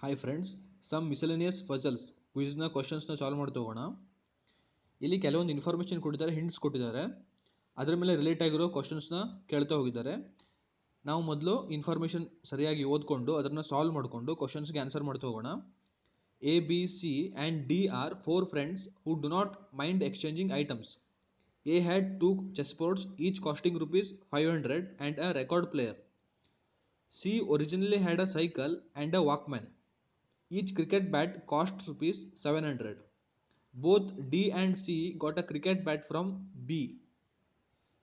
Hi friends, some miscellaneous puzzles ಕ್ವಿಜ್ನ ಕ್ವಶನ್ಸ್ನ solve ಮಾಡ್ತಾ ಹೋಗೋಣ. ಇಲ್ಲಿ ಕೆಲವೊಂದು ಇನ್ಫಾರ್ಮೇಷನ್ ಕೊಟ್ಟಿದ್ದಾರೆ, ಹಿಂಟ್ಸ್ ಕೊಟ್ಟಿದ್ದಾರೆ. ಅದರ ಮೇಲೆ ರಿಲೇಟ್ ಆಗಿರೋ ಕ್ವಶನ್ಸ್ನ ಕೇಳ್ತಾ ಹೋಗಿದ್ದಾರೆ. ನಾವು ಮೊದಲು ಇನ್ಫಾರ್ಮೇಷನ್ ಸರಿಯಾಗಿ ಓದ್ಕೊಂಡು ಅದನ್ನು ಸಾಲ್ವ್ ಮಾಡಿಕೊಂಡು ಕ್ವಶನ್ಸ್ಗೆ ಆನ್ಸರ್ ಮಾಡ್ತಾ ಹೋಗೋಣ. A B C and D are 4 friends who do not mind exchanging items. A had 2 chessboards, each costing ₹500 and a record player. C originally had a cycle and a Walkman. Each cricket bat cost ₹700. Both D and C got a cricket bat from B.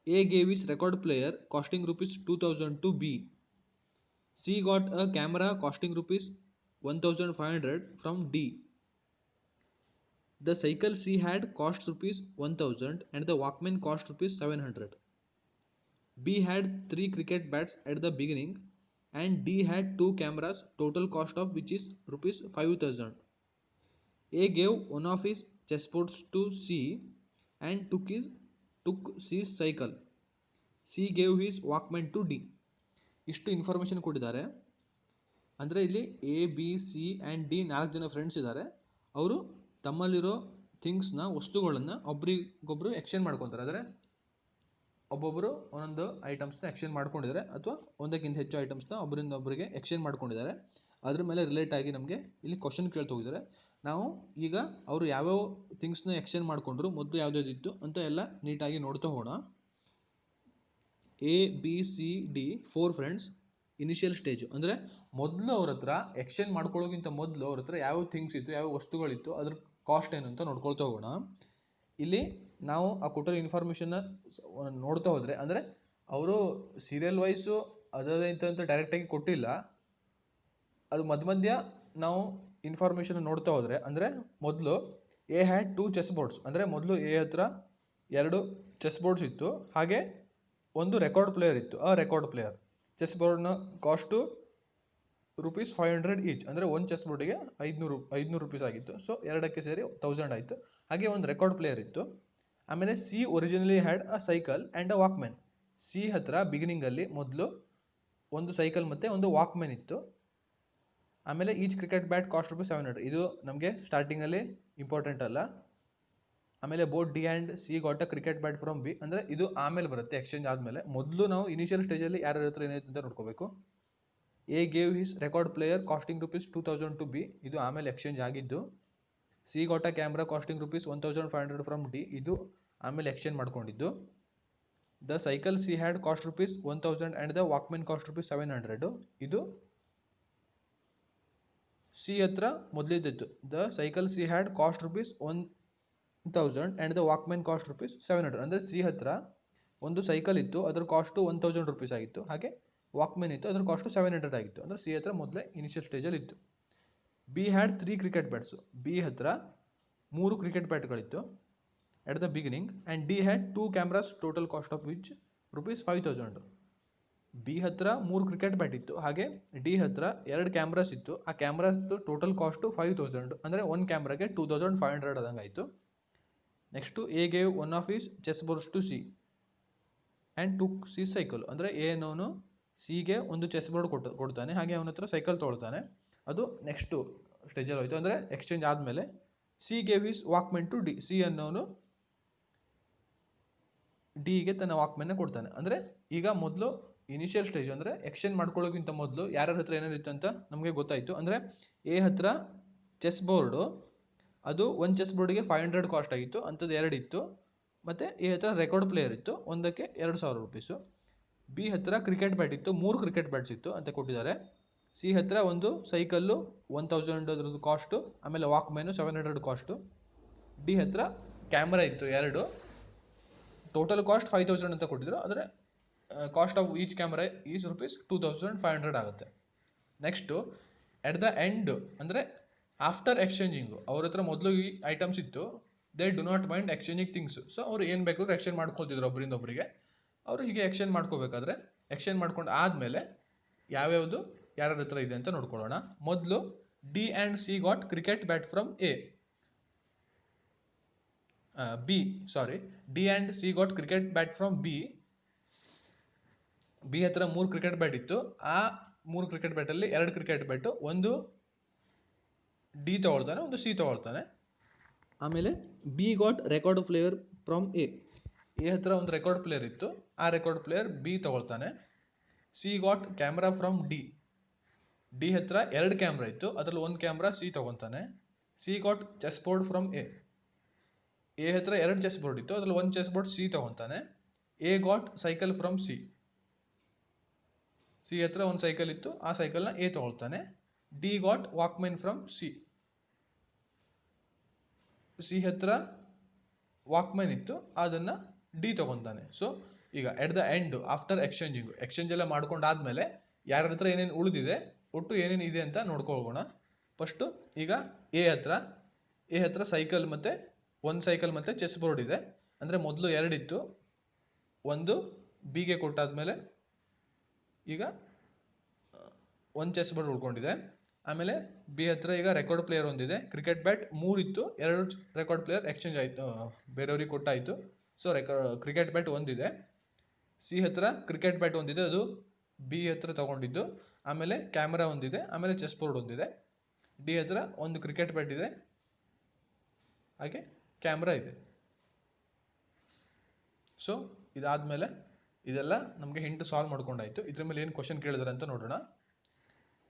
A gave his record player costing ₹2000 to B. C got a camera costing ₹1500 from D. The cycle C had cost ₹1000 and the Walkman cost ₹700. B had 3 cricket bats at the beginning and D had 2 cameras, total cost of which is ₹5000. A gave one of his chessboards to C and took C's cycle. C gave his Walkman to D. ಇಷ್ಟು information ಕೊಟ್ಟಿದ್ದಾರೆ. ಅಂದರೆ ಇಲ್ಲಿ A B C and D 4 ಜನ friends ಇದ್ದಾರೆ. ಅವರು ತಮ್ಮಲ್ಲಿರೋ ಥಿಂಗ್ಸ್ನ, ವಸ್ತುಗಳನ್ನು ಒಬ್ರಿಗೊಬ್ರು exchange ಮಾಡ್ಕೊತಾರೆ. ಅಂದರೆ ಒಬ್ಬೊಬ್ಬರು ಒಂದೊಂದು ಐಟಮ್ಸ್ನ ಎಕ್ಸ್ಚೇಂಜ್ ಮಾಡ್ಕೊಂಡಿದ್ದಾರೆ ಅಥವಾ ಒಂದಕ್ಕಿಂತ ಹೆಚ್ಚು ಐಟಮ್ಸ್ನ ಒಬ್ಬರಿಂದ ಒಬ್ಬರಿಗೆ ಎಕ್ಸ್ಚೇಂಜ್ ಮಾಡ್ಕೊಂಡಿದ್ದಾರೆ. ಅದ್ರ ಮೇಲೆ ರಿಲೇಟ್ ಆಗಿ ನಮಗೆ ಇಲ್ಲಿ ಕ್ವಶನ್ ಕೇಳ್ತಾ ಹೋಗಿದ್ದಾರೆ. ನಾವು ಈಗ ಅವರು ಯಾವ್ಯಾವ ಥಿಂಗ್ಸ್ನ ಎಕ್ಸ್ಚೇಂಜ್ ಮಾಡ್ಕೊಂಡ್ರು, ಮೊದಲು ಯಾವುದ್ಯಾವ್ದಿತ್ತು ಅಂತ ಎಲ್ಲ ನೀಟಾಗಿ ನೋಡ್ತಾ ಹೋಗೋಣ. A B C D 4 friends initial stage, ಅಂದರೆ ಮೊದಲು ಅವ್ರ ಹತ್ರ ಎಕ್ಸ್ಚೇಂಜ್ ಮಾಡ್ಕೊಳ್ಳೋಕ್ಕಿಂತ ಮೊದಲು ಅವ್ರ ಹತ್ರ ಯಾವ ಥಿಂಗ್ಸ್ ಇತ್ತು, ಯಾವ ವಸ್ತುಗಳಿತ್ತು, ಅದ್ರ ಕಾಸ್ಟ್ ಏನು ಅಂತ ನೋಡ್ಕೊಳ್ತಾ ಹೋಗೋಣ. ಇಲ್ಲಿ ನಾವು ಆ ಕೊಟ್ಟಿರೋ ಇನ್ಫಾರ್ಮೇಷನ್ನ ನೋಡ್ತಾ ಹೋದರೆ, ಅಂದರೆ ಅವರು ಸೀರಿಯಲ್ ವೈಸು ಅಂತ ಡೈರೆಕ್ಟಾಗಿ ಕೊಟ್ಟಿಲ್ಲ. ಅದು ಮಧ್ಯ ನಾವು ಇನ್ಫಾರ್ಮೇಷನ್ ನೋಡ್ತಾ ಹೋದರೆ, ಅಂದರೆ ಮೊದಲು ಎ ಹ್ಯಾಡ್ 2 ಚೆಸ್ ಅಂದರೆ ಮೊದಲು ಎ ಹತ್ರ 2 ಚೆಸ್ ಬೋರ್ಡ್ಸ್ ಇತ್ತು, ಹಾಗೆ ಒಂದು ರೆಕಾರ್ಡ್ ಪ್ಲೇಯರ್ ಇತ್ತು. ಆ ರೆಕಾರ್ಡ್ ಪ್ಲೇಯರ್ ಚೆಸ್ ಬೋರ್ಡ್ನ ಕಾಸ್ಟು ₹500 ಈಚ್, ಅಂದರೆ ಒಂದು ಚೆಸ್ ಬೋರ್ಡಿಗೆ 500 ರೂಪೀಸ್ ಆಗಿತ್ತು. ಸೊ ಎರಡಕ್ಕೆ ಸೇರಿ 1000 ಆಯಿತು. ಹಾಗೆ ಒಂದು ರೆಕಾರ್ಡ್ ಪ್ಲೇಯರ್ ಇತ್ತು. ಆಮೇಲೆ C originally had a cycle and a Walkman. C ಹತ್ರ ಬಿಗಿನಿಂಗಲ್ಲಿ ಮೊದಲು ಒಂದು ಸೈಕಲ್ ಮತ್ತು ಒಂದು ವಾಕ್ಮ್ಯಾನ್ ಇತ್ತು. ಆಮೇಲೆ ಈಚ್ ಕ್ರಿಕೆಟ್ ಬ್ಯಾಟ್ ಕಾಸ್ಟ್ ₹700. ಇದು ನಮಗೆ ಸ್ಟಾರ್ಟಿಂಗಲ್ಲಿ ಇಂಪಾರ್ಟೆಂಟ್ ಅಲ್ಲ. ಆಮೇಲೆ both D and C got a cricket bat from B, ಅಂದರೆ ಇದು ಆಮೇಲೆ ಬರುತ್ತೆ, ಎಕ್ಸ್ಚೇಂಜ್ ಆದಮೇಲೆ. ಮೊದಲು ನಾವು ಇನಿಷಿಯಲ್ ಸ್ಟೇಜಲ್ಲಿ ಯಾರ ಹತ್ರ ಏನಾಯ್ತು ಅಂತ ನೋಡ್ಕೋಬೇಕು. A gave his record player costing ₹2000 to B, ಇದು ಆಮೇಲೆ ಎಕ್ಸ್ಚೇಂಜ್ ಆಗಿದ್ದು. C got a camera costing ₹1500 from D, ಇದು ಆಮೇಲೆ ಎಕ್ಸ್ಚೇಂಜ್ ಮಾಡ್ಕೊಂಡಿದ್ದು. The cycle C had cost ₹1000 and the walkman cost ₹700, ಇದು ಸಿ ಹತ್ರ ಮೊದಲಿದ್ದಿತ್ತು. The cycle C had cost ₹1000 and the walkman cost ₹700, ಅಂದರೆ ಸಿ ಹತ್ರ ಒಂದು ಸೈಕಲ್ ಇತ್ತು, ಅದರ ಕಾಸ್ಟು ₹1000 ಆಗಿತ್ತು. ಹಾಗೆ ವಾಕ್ಮೆನ್ ಇತ್ತು, ಅದರ ಕಾಸ್ಟು $700 ಆಗಿತ್ತು. ಅಂದರೆ ಸಿ ಹತ್ರ ಮೊದಲೇ ಇನಿಷಿಯಲ್ ಸ್ಟೇಜಲ್ಲಿ ಇತ್ತು. B had 3 cricket bats, B ಹತ್ರ 3 cricket ಬ್ಯಾಟ್ಗಳಿತ್ತು at the beginning. And D had 2 cameras, total cost of which ₹5000. B ಹತ್ರ 3 ಕ್ರಿಕೆಟ್ ಬ್ಯಾಟ್ ಇತ್ತು, ಹಾಗೆ ಡಿ ಹತ್ರ 2 ಕ್ಯಾಮ್ರಾಸ್ ಇತ್ತು. ಆ ಕ್ಯಾಮ್ರಾಸ್ದು ಟೋಟಲ್ ಕಾಸ್ಟು 5000, ಅಂದರೆ ಒಂದು ಕ್ಯಾಮ್ರಾಗೆ 2500 ಆದಂಗೆ ಆಯಿತು. Next A gave one of his chess boards to C and took C cycle, ಅಂದರೆ ಏನವನು ಸಿಗೆ ಒಂದು ಚೆಸ್ ಬೋರ್ಡ್ ಕೊಡ್ತಾನೆ, ಹಾಗೆ ಅವನ ಹತ್ರ ಸೈಕಲ್ ತೊಗೊಳ್ತಾನೆ. ಅದು ನೆಕ್ಸ್ಟು ಸ್ಟೇಜಲ್ಲಿ ಹೋಯಿತು, ಅಂದರೆ ಎಕ್ಸ್ಚೇಂಜ್ ಆದಮೇಲೆ. C gave his walkman to D, C ಅನ್ನೋನು ಡಿಗೆ ತನ್ನ ವಾಕ್ಮೆನ್ನ ಕೊಡ್ತಾನೆ. ಅಂದರೆ ಈಗ ಮೊದಲು ಇನಿಷಿಯಲ್ ಸ್ಟೇಜ್, ಅಂದರೆ ಎಕ್ಸ್ಚೇಂಜ್ ಮಾಡ್ಕೊಳ್ಳೋಕ್ಕಿಂತ ಮೊದಲು ಯಾರ ಹತ್ರ ಏನೇನಿತ್ತು ಅಂತ ನಮಗೆ ಗೊತ್ತಾಯಿತು. ಅಂದರೆ ಎ ಹತ್ರ ಚೆಸ್ ಬೋರ್ಡು, ಅದು ಒಂದು ಚೆಸ್ ಬೋರ್ಡಿಗೆ 500 ಕಾಸ್ಟ್ ಆಗಿತ್ತು, ಅಂಥದ್ದು 2 ಇತ್ತು. ಮತ್ತು ಎ ಹತ್ರ ರೆಕಾರ್ಡ್ ಪ್ಲೇಯರ್ ಇತ್ತು, ಒಂದಕ್ಕೆ ₹2000. ಬಿ ಹತ್ರ ಕ್ರಿಕೆಟ್ ಬ್ಯಾಟ್ ಇತ್ತು, 3 ಕ್ರಿಕೆಟ್ ಬ್ಯಾಟ್ಸ್ ಇತ್ತು ಅಂತ ಕೊಟ್ಟಿದ್ದಾರೆ. ಸಿ ಹತ್ರ ಒಂದು ಸೈಕಲ್ಲು 1000 ಅದ್ರದ್ದು ಕಾಸ್ಟು, ಆಮೇಲೆ ವಾಕ್ಮ್ಯಾನು 700 ಕಾಸ್ಟು. ಡಿ ಹತ್ರ ಕ್ಯಾಮ್ರಾ ಇತ್ತು 2, ಟೋಟಲ್ ಕಾಸ್ಟ್ 5000 ಅಂತ ಕೊಟ್ಟಿದ್ರು, ಆದರೆ cost of each camera is ₹2500 ಆಗುತ್ತೆ. ನೆಕ್ಸ್ಟು ಎಟ್ ದ ಎಂಡ್, ಅಂದರೆ ಆಫ್ಟರ್ ಎಕ್ಸ್ಚೇಂಜಿಂಗು, ಅವ್ರ ಹತ್ರ ಮೊದಲು ಈ ಐಟಮ್ಸ್ ಇತ್ತು. They do not mind exchanging things. So ಅವ್ರು ಏನು ಬೇಕಾದ್ರೂ ಎಕ್ಸ್ಚೇಂಜ್ ಮಾಡ್ಕೊತಿದ್ರು ಒಬ್ಬರಿಂದ ಒಬ್ಬರಿಗೆ. ಅವರು ಹೀಗೆ ಎಕ್ಸ್ಚೇಂಜ್ ಮಾಡ್ಕೋಬೇಕಾದ್ರೆ, ಎಕ್ಸ್ಚೇಂಜ್ ಮಾಡ್ಕೊಂಡು ಆದಮೇಲೆ ಯಾವ್ಯಾವುದು ಯಾರ ಹತ್ರ ಇದೆ ಅಂತ ನೋಡ್ಕೊಳ್ಳೋಣ. ಮೊದಲು D and C got cricket bat from D and C got cricket bat from B. B ಹತ್ರ 3 ಕ್ರಿಕೆಟ್ ಬ್ಯಾಟ್ ಇತ್ತು. ಆ 3 ಕ್ರಿಕೆಟ್ ಬ್ಯಾಟಲ್ಲಿ 2 ಕ್ರಿಕೆಟ್ ಬ್ಯಾಟು, ಒಂದು ಡಿ ತಗೊಳ್ತಾನೆ, ಒಂದು ಸಿ ತಗೊಳ್ತಾನೆ. ಆಮೇಲೆ B got record player from A ಹತ್ರ ಒಂದು ರೆಕಾರ್ಡ್ ಪ್ಲೇಯರ್ ಇತ್ತು, ಆ ರೆಕಾರ್ಡ್ ಪ್ಲೇಯರ್ ಬಿ ತಗೊಳ್ತಾನೆ. C got camera from D ಹತ್ರ 2 ಕ್ಯಾಮ್ರಾ ಇತ್ತು, ಅದರಲ್ಲಿ ಒಂದು ಕ್ಯಾಮ್ರಾ ಸಿ ತಗೊತಾನೆ. C got chess board from A ಹತ್ರ 2 ಚೆಸ್ ಬೋರ್ಡ್ ಇತ್ತು, ಅದರಲ್ಲಿ ಒಂದು ಚೆಸ್ ಬೋರ್ಡ್ ಸಿ ತಗೊತಾನೆ. A got cycle from C ಹತ್ರ ಒಂದು ಸೈಕಲ್ ಇತ್ತು, ಆ ಸೈಕಲ್ನ ಎ ತಗೊಳ್ತಾನೆ. D got walkman from C ಹತ್ರ ವಾಕ್ಮೆನ್ ಇತ್ತು, ಅದನ್ನು ಡಿ ತಗೊತಾನೆ. ಸೊ ಈಗ at the end after exchange ಎಲ್ಲ ಮಾಡ್ಕೊಂಡಾದ್ಮೇಲೆ ಯಾರ ಹತ್ರ ಏನೇನು ಉಳಿದಿದೆ, ಒಟ್ಟು ಏನೇನು ಇದೆ ಅಂತ ನೋಡ್ಕೊಳ್ಳೋಣ. ಫಸ್ಟು ಈಗ ಎ ಹತ್ರ ಸೈಕಲ್ ಮತ್ತು ಒಂದು ಸೈಕಲ್ ಮತ್ತು ಚೆಸ್ ಬೋರ್ಡ್ ಇದೆ. ಅಂದರೆ ಮೊದಲು 2 ಇತ್ತು, ಒಂದು ಬಿಗೆ ಕೊಟ್ಟಾದ್ಮೇಲೆ ಈಗ ಒಂದು ಚೆಸ್ ಬೋರ್ಡ್ ಉಳ್ಕೊಂಡಿದೆ. ಆಮೇಲೆ ಬಿ ಹತ್ರ ಈಗ ರೆಕಾರ್ಡ್ ಪ್ಲೇಯರ್ ಒಂದಿದೆ, ಕ್ರಿಕೆಟ್ ಬ್ಯಾಟ್ 3 ಇತ್ತು, 2 ರೆಕಾರ್ಡ್ ಪ್ಲೇಯರ್ ಎಕ್ಸ್ಚೇಂಜ್ ಆಯಿತು, ಬೇರೆಯವ್ರಿಗೆ ಕೊಟ್ಟಾಯಿತು. ಸೊ ಕ್ರಿಕೆಟ್ ಬ್ಯಾಟ್ ಒಂದಿದೆ. ಸಿ ಹತ್ರ ಕ್ರಿಕೆಟ್ ಬ್ಯಾಟ್ ಒಂದಿದೆ, ಅದು ಬಿ ಹತ್ರ ತಗೊಂಡಿದ್ದು. ಆಮೇಲೆ ಕ್ಯಾಮ್ರಾ ಒಂದಿದೆ, ಆಮೇಲೆ ಚೆಸ್ ಬೋರ್ಡ್ ಒಂದಿದೆ. ಡಿ ಹತ್ರ ಒಂದು ಕ್ರಿಕೆಟ್ ಬ್ಯಾಟ್ ಇದೆ, ಹಾಗೆ ಕ್ಯಾಮ್ರಾ ಇದೆ. ಸೊ ಇದಾದಮೇಲೆ ಇದೆಲ್ಲ ನಮಗೆ ಹಿಂಟ್ ಸಾಲ್ವ್ ಮಾಡ್ಕೊಂಡಾಯಿತು. ಇದ್ರ ಮೇಲೆ ಏನು ಕ್ವಶನ್ ಕೇಳಿದಾರೆ ಅಂತ ನೋಡೋಣ.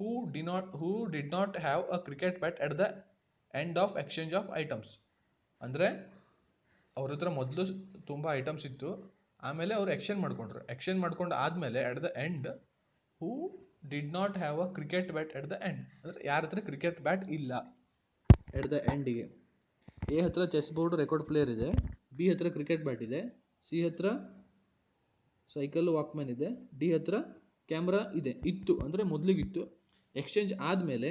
Who did not have a cricket bat at the end of exchange of items. ಅಂದರೆ ಅವ್ರ ಹತ್ರ ಮೊದಲು ತುಂಬ ಐಟಮ್ಸ್ ಇತ್ತು, ಆಮೇಲೆ ಅವರು ಎಕ್ಸ್ಚೇಂಜ್ ಮಾಡ್ಕೊಂಡು ಆದಮೇಲೆ ಎಟ್ the end who did not have a cricket bat at the end, ಅಂದರೆ ಯಾರ ಹತ್ರ ಕ್ರಿಕೆಟ್ ಬ್ಯಾಟ್ ಇಲ್ಲ ಎಟ್ ದ ಎಂಡಿಗೆ. ಎ ಹತ್ರ ಚೆಸ್ ಬೋರ್ಡ್ ರೆಕಾರ್ಡ್ ಪ್ಲೇಯರ್ ಇದೆ, ಬಿ ಹತ್ರ ಕ್ರಿಕೆಟ್ ಬ್ಯಾಟ್ ಇದೆ, ಸಿ ಹತ್ರ ಸೈಕಲ್ ವಾಕ್ಮ್ಯಾನ್ ಇದೆ, ಡಿ ಹತ್ರ ಕ್ಯಾಮ್ರಾ ಇತ್ತು ಅಂದರೆ ಮೊದಲಿಗಿತ್ತು. ಎಕ್ಸ್ಚೇಂಜ್ ಆದಮೇಲೆ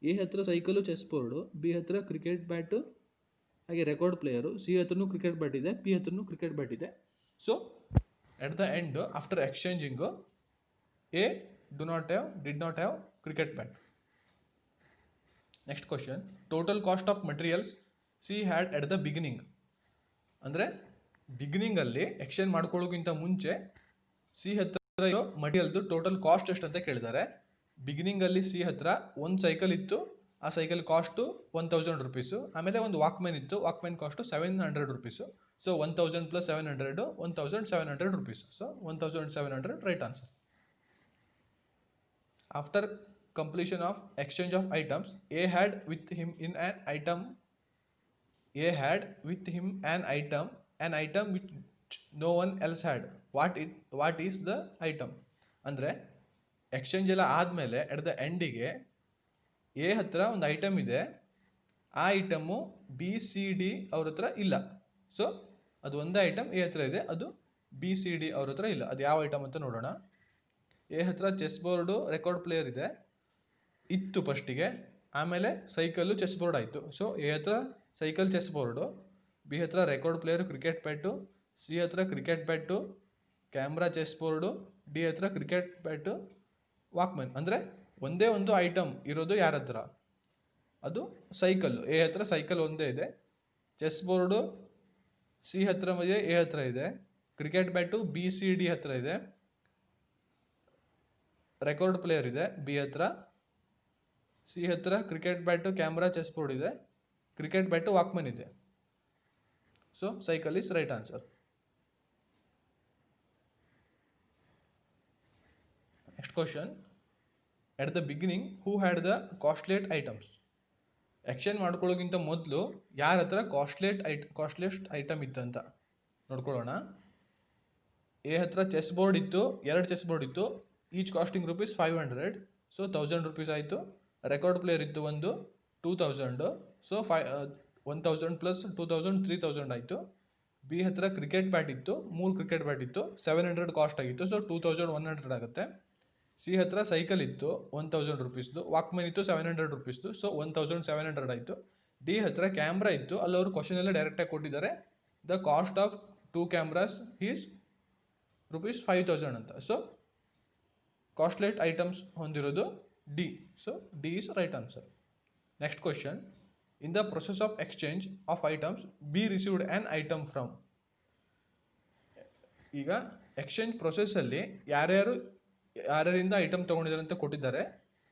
ಎ ಹತ್ರ ಸೈಕಲು ಚೆಸ್ ಬೋರ್ಡು, ಬಿ ಹತ್ರ ಕ್ರಿಕೆಟ್ ಬ್ಯಾಟು ಹಾಗೆ ರೆಕಾರ್ಡ್ ಪ್ಲೇಯರು, ಸಿ ಹತ್ರನೂ ಕ್ರಿಕೆಟ್ ಬ್ಯಾಟ್ ಇದೆ, ಪಿ ಹತ್ರನೂ ಕ್ರಿಕೆಟ್ ಬ್ಯಾಟ್ ಇದೆ. So at the end after exchanging A did not have cricket bat. Next question, total cost of materials C had at the beginning. ಅಂದರೆ ಬಿಗಿನಿಂಗಲ್ಲಿ exchange ಮಾಡ್ಕೊಳ್ಳೋಕ್ಕಿಂತ ಮುಂಚೆ C ಹತ್ರ ಇರೋ ಮಟೀರಿಯಲ್ದು total cost ಎಷ್ಟು ಅಂತ ಕೇಳಿದ್ದಾರೆ. ಬಿಗಿನಿಂಗಲ್ಲಿ ಸಿ ಹತ್ರ ಒಂದು ಸೈಕಲ್ ಇತ್ತು, ಆ ಸೈಕಲ್ ಕಾಸ್ಟು 1000 ರುಪೀಸು. ಆಮೇಲೆ ಒಂದು ವಾಕ್ಮೆನ್ ಇತ್ತು, walkman cost 700 rupees. So 1000 + 700 1700 rupees. So 1700 right answer. After completion of exchange of items, A had with him an item which no one else had. What is the item? ಅಂದರೆ exchange ಎಲ್ಲ ಆದಮೇಲೆ at the ಎಂಡಿಗೆ A ಹತ್ರ ಒಂದು item ಇದೆ, ಆ item B C D ಅವ್ರ ಹತ್ರ ಇಲ್ಲ. ಸೊ ಅದು ಒಂದೇ ಐಟಮ್ ಎ ಹತ್ರ ಇದೆ, ಅದು ಬಿ ಸಿ ಡಿ ಅವ್ರ ಹತ್ರ ಇಲ್ಲ. ಅದು ಯಾವ ಐಟಮ್ ಅಂತ ನೋಡೋಣ. ಎ ಹತ್ರ ಚೆಸ್ ಬೋರ್ಡು ರೆಕಾರ್ಡ್ ಪ್ಲೇಯರ್ ಇತ್ತು ಫಸ್ಟಿಗೆ, ಆಮೇಲೆ ಸೈಕಲ್ಲು ಚೆಸ್ ಬೋರ್ಡ್ ಆಯಿತು. ಸೊ ಎ ಹತ್ರ ಸೈಕಲ್ ಚೆಸ್ ಬೋರ್ಡು, ಬಿ ಹತ್ರ record player cricket bat, C ಹತ್ರ cricket bat camera chess board, D ಹತ್ರ ಕ್ರಿಕೆಟ್ ಬ್ಯಾಟು ವಾಕ್ಮನ್. ಅಂದರೆ ಒಂದೇ ಒಂದು ಐಟಮ್ ಇರೋದು ಯಾರ ಹತ್ರ, ಅದು ಸೈಕಲ್ಲು. ಎ ಹತ್ರ ಸೈಕಲ್ ಒಂದೇ ಇದೆ, ಚೆಸ್ ಬೋರ್ಡು ಸಿ ಹತ್ರ ಇದೆ, ಎ ಹತ್ರ ಇದೆ, cricket bat B C D ಹತ್ರ ಇದೆ, ರೆಕಾರ್ಡ್ ಪ್ಲೇಯರ್ ಇದೆ ಬಿ ಹತ್ರ, ಸಿ ಹತ್ರ cricket bat camera chess board ಇದೆ, ಕ್ರಿಕೆಟ್ ಬ್ಯಾಟು ವಾಕ್ಮನ್ ಇದೆ. So cycle is right answer. Next question, at the beginning who had the costliest items. Exchange ಮಾಡ್ಕೊಳ್ಳೋಕ್ಕಿಂತ ಮೊದಲು ಯಾರ ಹತ್ರ ಕಾಸ್ಟ್ಲಿಯೆಸ್ಟ್ ಐಟಮ್ ಇತ್ತಂತ ನೋಡ್ಕೊಳ್ಳೋಣ. ಎ ಹತ್ರ ಚೆಸ್ ಬೋರ್ಡ್ ಇತ್ತು, 2 ಚೆಸ್ ಬೋರ್ಡ್ ಇತ್ತು, ಈಚ್ ಕಾಸ್ಟಿಂಗ್ ₹500. ಸೊ 1000 ರುಪೀಸ್ ಆಯಿತು. ರೆಕಾರ್ಡ್ ಪ್ಲೇಯರ್ ಇತ್ತು ಒಂದು 2000. ಸೊ 1000 + 2000 3000 ಆಯಿತು. ಬಿ ಹತ್ರ ಕ್ರಿಕೆಟ್ ಬ್ಯಾಟ್ ಇತ್ತು, 3 ಕ್ರಿಕೆಟ್ ಬ್ಯಾಟ್ ಇತ್ತು, 700 ಕಾಸ್ಟ್ ಆಗಿತ್ತು. ಸೊ 2100 ಆಗುತ್ತೆ. ಸಿ ಹತ್ರ ಸೈಕಲ್ ಇತ್ತು 1000 ರುಪೀಸ್ದು, ವಾಕ್ಮನ್ ಇತ್ತು 700 ರುಪೀಸ್ದು. ಸೊ 1700 ಆಯಿತು. ಡಿ ಹತ್ರ ಕ್ಯಾಮ್ರಾ ಇತ್ತು, ಅಲ್ಲಿ ಅವರು ಕ್ವಶನ್ ಎಲ್ಲ ಡೈರೆಕ್ಟಾಗಿ ಕೊಟ್ಟಿದ್ದಾರೆ, the cost of 2 cameras is ₹5000 ಅಂತ. ಸೊ ಕಾಸ್ಟ್ಲಿಯೆಸ್ಟ್ ಐಟಮ್ಸ್ ಹೊಂದಿರೋದು D. So D is right answer. Next question, in the process of exchange of items B received an item from. ಈಗ ಎಕ್ಸ್ಚೇಂಜ್ ಪ್ರೊಸೆಸ್ಸಲ್ಲಿ ಯಾರ್ಯಾರಿಂದ ಐಟಮ್ ತೊಗೊಂಡಿದ್ದಾರೆ ಅಂತ ಕೊಟ್ಟಿದ್ದಾರೆ.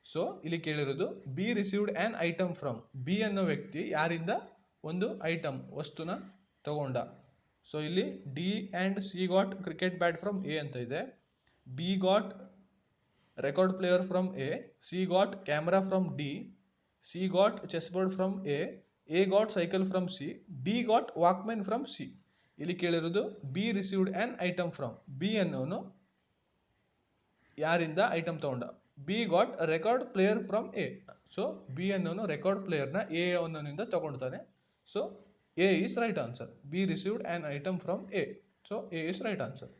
ಸೊ ಇಲ್ಲಿ ಕೇಳಿರೋದು B received an item from, B ಅನ್ನೋ ವ್ಯಕ್ತಿ ಯಾರಿಂದ ಒಂದು ಐಟಮ್ ವಸ್ತುನ ತಗೊಂಡ. ಸೊ ಇಲ್ಲಿ D and C got cricket bat from A ಅಂತ ಇದೆ, B got record player from C got camera from D, C got chess board from A got cycle from C, D got walkman from C. ಇಲ್ಲಿ ಕೇಳಿರೋದು B received an item from, B ಅನ್ನೋನು ಯಾರಿಂದ item ತಗೊಂಡ, B got record player from A. So B ಅನ್ನೋನು record ಪ್ಲೇಯರ್ನ A ಅನ್ನೋನಿಂದ ತಗೊಳ್ತಾನೆ. So A is right answer. B received an item from A. So A is right answer.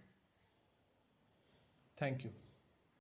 Thank you.